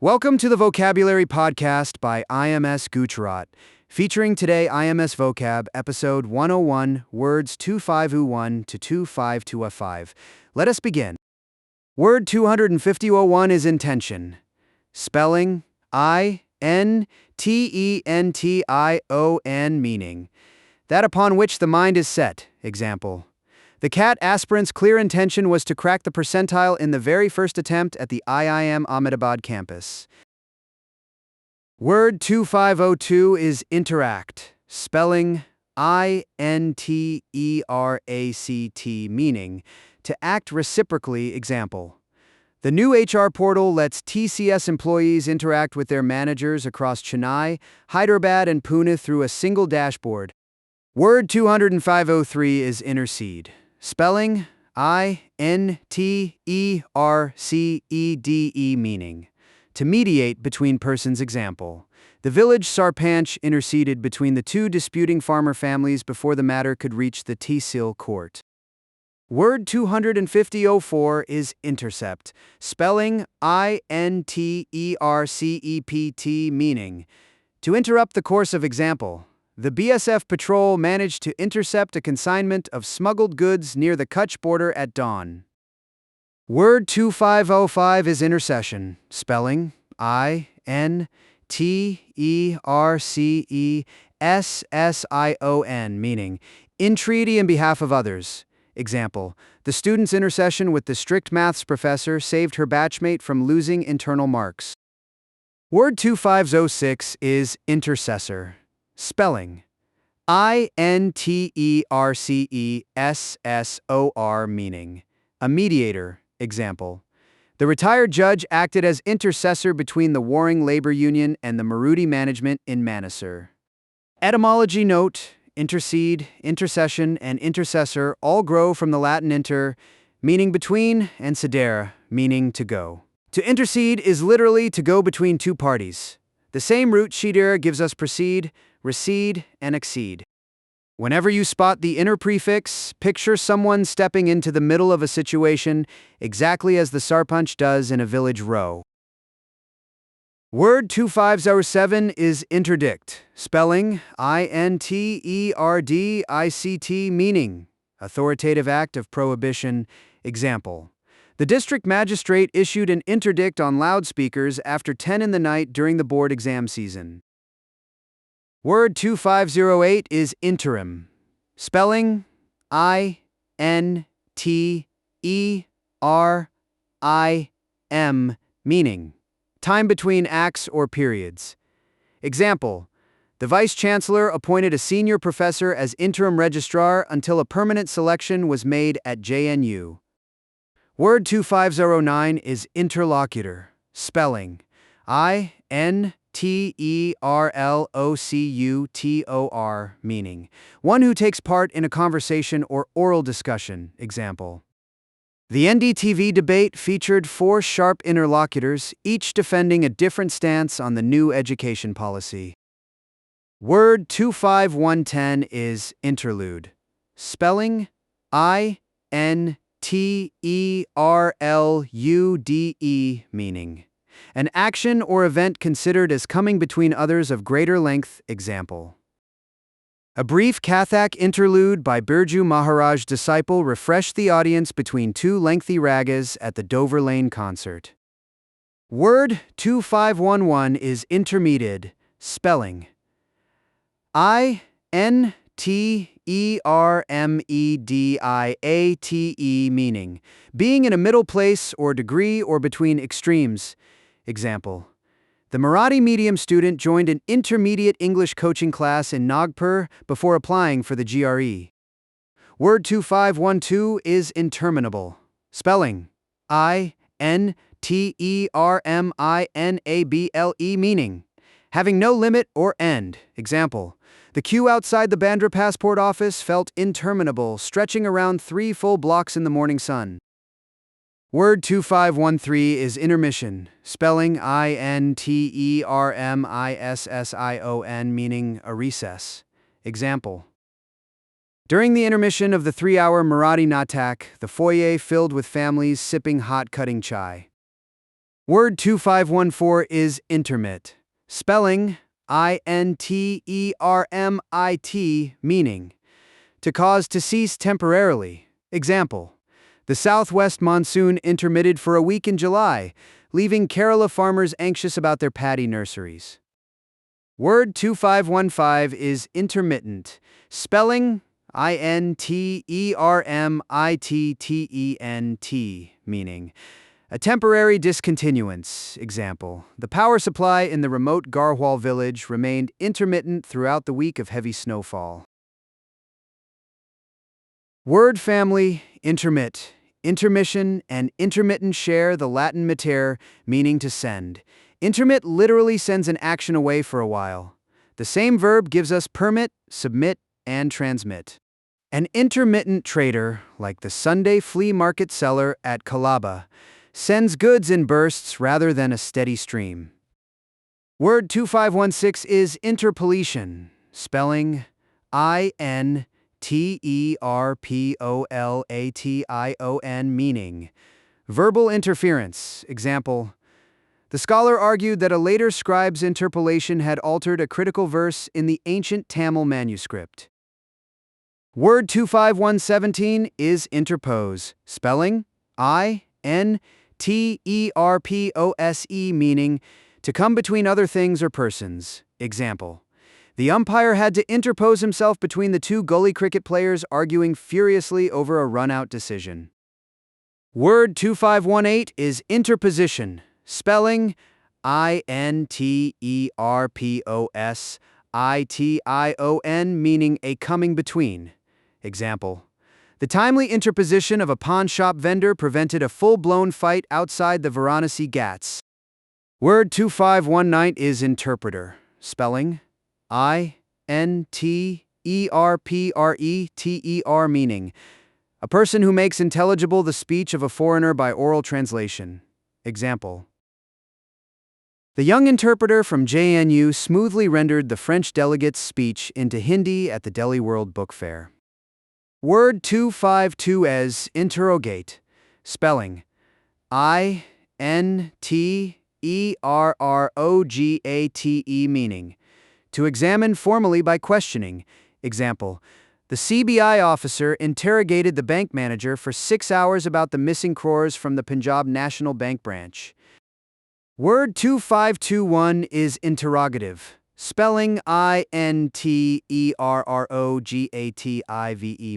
Welcome to the Vocabulary Podcast by IMS Gujarat, featuring today IMS Vocab, episode 101, words 2501 to 25205. Let us begin. Word 25001 is intention. Spelling, I-N-T-E-N-T-I-O-N, meaning that upon which the mind is set. Example. The CAT aspirant's clear intention was to crack the percentile in the very first attempt at the IIM Ahmedabad campus. Word 2502 is interact. Spelling I-N-T-E-R-A-C-T, meaning to act reciprocally. Example. The new HR portal lets TCS employees interact with their managers across Chennai, Hyderabad, and Pune through a single dashboard. Word 20503 is intercede. Spelling I-N-T-E-R-C-E-D-E, meaning to mediate between persons. Example. The village sarpanch interceded between the two disputing farmer families before the matter could reach the Tehsil court. Word 25004 is intercept. Spelling I-N-T-E-R-C-E-P-T, meaning to interrupt the course of. Example. The BSF patrol managed to intercept a consignment of smuggled goods near the Kutch border at dawn. Word 2505 is intercession. Spelling I-N-T-E-R-C-E-S-S-I-O-N, meaning entreaty in behalf of others. Example. The student's intercession with the strict maths professor saved her batchmate from losing internal marks. Word 2506 is intercessor. Spelling I-N-T-E-R-C-E-S-S-O-R, meaning a mediator. Example. The retired judge acted as intercessor between the warring labor union and the Maruti management in Manesar. Etymology note: intercede, intercession, and intercessor all grow from the Latin inter, meaning between, and cedere, meaning to go. To intercede is literally to go between two parties. The same root cedere gives us proceed, recede, and exceed. Whenever you spot the inner prefix, picture someone stepping into the middle of a situation, exactly as the sarpanch does in a village row. Word 2507 is interdict. Spelling I-N-T-E-R-D-I-C-T, meaning authoritative act of prohibition. Example. The district magistrate issued an interdict on loudspeakers after 10 in the night during the board exam season. Word 2508 is interim. Spelling I-N-T-E-R-I-M, meaning time between acts or periods. Example. The vice-chancellor appointed a senior professor as interim registrar until a permanent selection was made at JNU. Word 2509 is interlocutor. Spelling I-N-T-E-R-L-O-C-U-T-O-R, meaning one who takes part in a conversation or oral discussion. Example. The NDTV debate featured 4 sharp interlocutors, each defending a different stance on the new education policy. Word 25110 is interlude. Spelling I-N-T-E-R-L-U-D-E, meaning an action or event considered as coming between others of greater length. Example. A brief Kathak interlude by Birju Maharaj disciple refreshed the audience between 2 lengthy ragas at the Dover Lane concert. Word 2511 is intermediate. Spelling I-N-T-E-R-M-E-D-I-A-T-E, meaning being in a middle place or degree or between extremes. Example. The Marathi medium student joined an intermediate English coaching class in Nagpur before applying for the GRE. Word 2512 is interminable. Spelling I-N-T-E-R-M-I-N-A-B-L-E, meaning having no limit or end. Example. The queue outside the Bandra passport office felt interminable, stretching around 3 full blocks in the morning sun. Word 2513 is intermission. Spelling I-N-T-E-R-M-I-S-S-I-O-N, meaning a recess. Example. During the intermission of the 3-hour Marathi Natak, the foyer filled with families sipping hot cutting chai. Word 2514 is intermit. Spelling Intermit, meaning to cause to cease temporarily. Example: the southwest monsoon intermitted for a week in July, leaving Kerala farmers anxious about their paddy nurseries. Word 2515 is intermittent. Spelling Intermittent, meaning a temporary discontinuance. Example: the power supply in the remote Garhwal village remained intermittent throughout the week of heavy snowfall. Word family: intermit. Intermission and intermittent share the Latin mater, meaning to send. Intermit literally sends an action away for a while. The same verb gives us permit, submit, and transmit. An intermittent trader, like the Sunday flea market seller at Calabar, sends goods in bursts rather than a steady stream. Word 2516 is interpolation. Spelling Interpolation, meaning verbal interference. Example: the scholar argued that a later scribe's interpolation had altered a critical verse in the ancient Tamil manuscript. Word 25117 is interpose. Spelling Interpose, meaning to come between other things or persons. Example: the umpire had to interpose himself between the two gully cricket players arguing furiously over a run-out decision. Word 2518 is interposition. Spelling Interposition, meaning a coming between. Example: the timely interposition of a pawn shop vendor prevented a full-blown fight outside the Varanasi Ghats. Word 2519 is interpreter. Spelling Interpreter, meaning a person who makes intelligible the speech of a foreigner by oral translation. Example: the young interpreter from JNU smoothly rendered the French delegate's speech into Hindi at the Delhi World Book Fair. Word 252 as interrogate. Spelling Interrogate, meaning to examine formally by questioning. Example: the CBI officer interrogated the bank manager for 6 hours about the missing crores from the Punjab National Bank branch. Word 2521 is interrogative. Spelling Interrogative,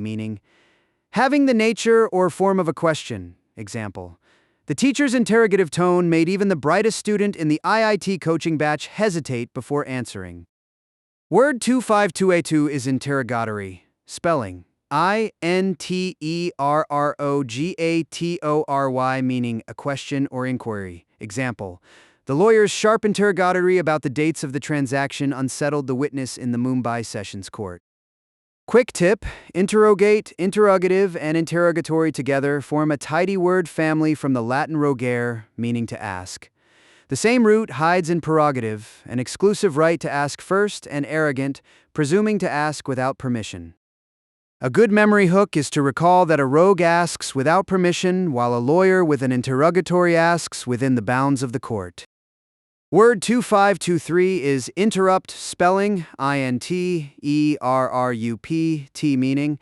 meaning having the nature or form of a question. Example: the teacher's interrogative tone made even the brightest student in the IIT coaching batch hesitate before answering. Word 252A2 is interrogatory. Spelling Interrogatory, meaning a question or inquiry. Example: the lawyer's sharp interrogatory about the dates of the transaction unsettled the witness in the Mumbai Sessions Court. Quick tip: interrogate, interrogative, and interrogatory together form a tidy word family from the Latin rogare, meaning to ask. The same root hides in prerogative, an exclusive right to ask first, and arrogant, presuming to ask without permission. A good memory hook is to recall that a rogue asks without permission, while a lawyer with an interrogatory asks within the bounds of the court. Word 2523 is interrupt. Spelling Interrupt, meaning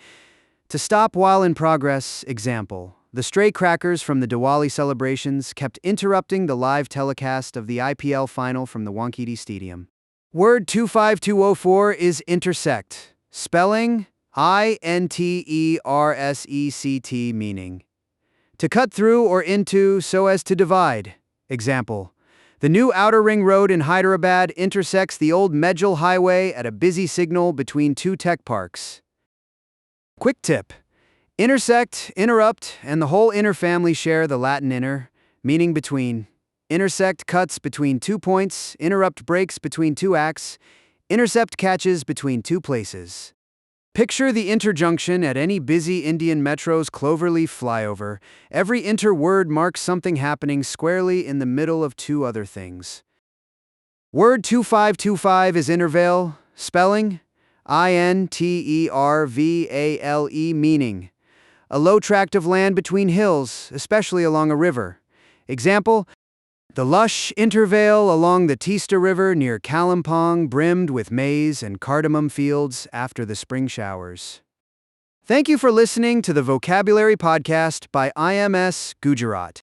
to stop while in progress. Example: the stray crackers from the Diwali celebrations kept interrupting the live telecast of the IPL final from the Wankhede Stadium. Word 25204 is intersect. Spelling Intersect, meaning to cut through or into so as to divide. Example: the new outer ring road in Hyderabad intersects the old Medjal highway at a busy signal between two tech parks. Quick tip: intersect, interrupt, and the whole inner family share the Latin inner, meaning between. Intersect cuts between 2 points, interrupt breaks between 2 acts, intercept catches between 2 places. Picture the interjunction at any busy Indian metro's cloverleaf flyover. Every inter-word marks something happening squarely in the middle of 2 other things. Word 2525 is intervale. Spelling Intervale, meaning a low tract of land between hills, especially along a river. Example: The lush intervale along the Teesta River near Kalimpong brimmed with maize and cardamom fields after the spring showers. Thank you for listening to the Vocabulary Podcast by IMS Gujarat.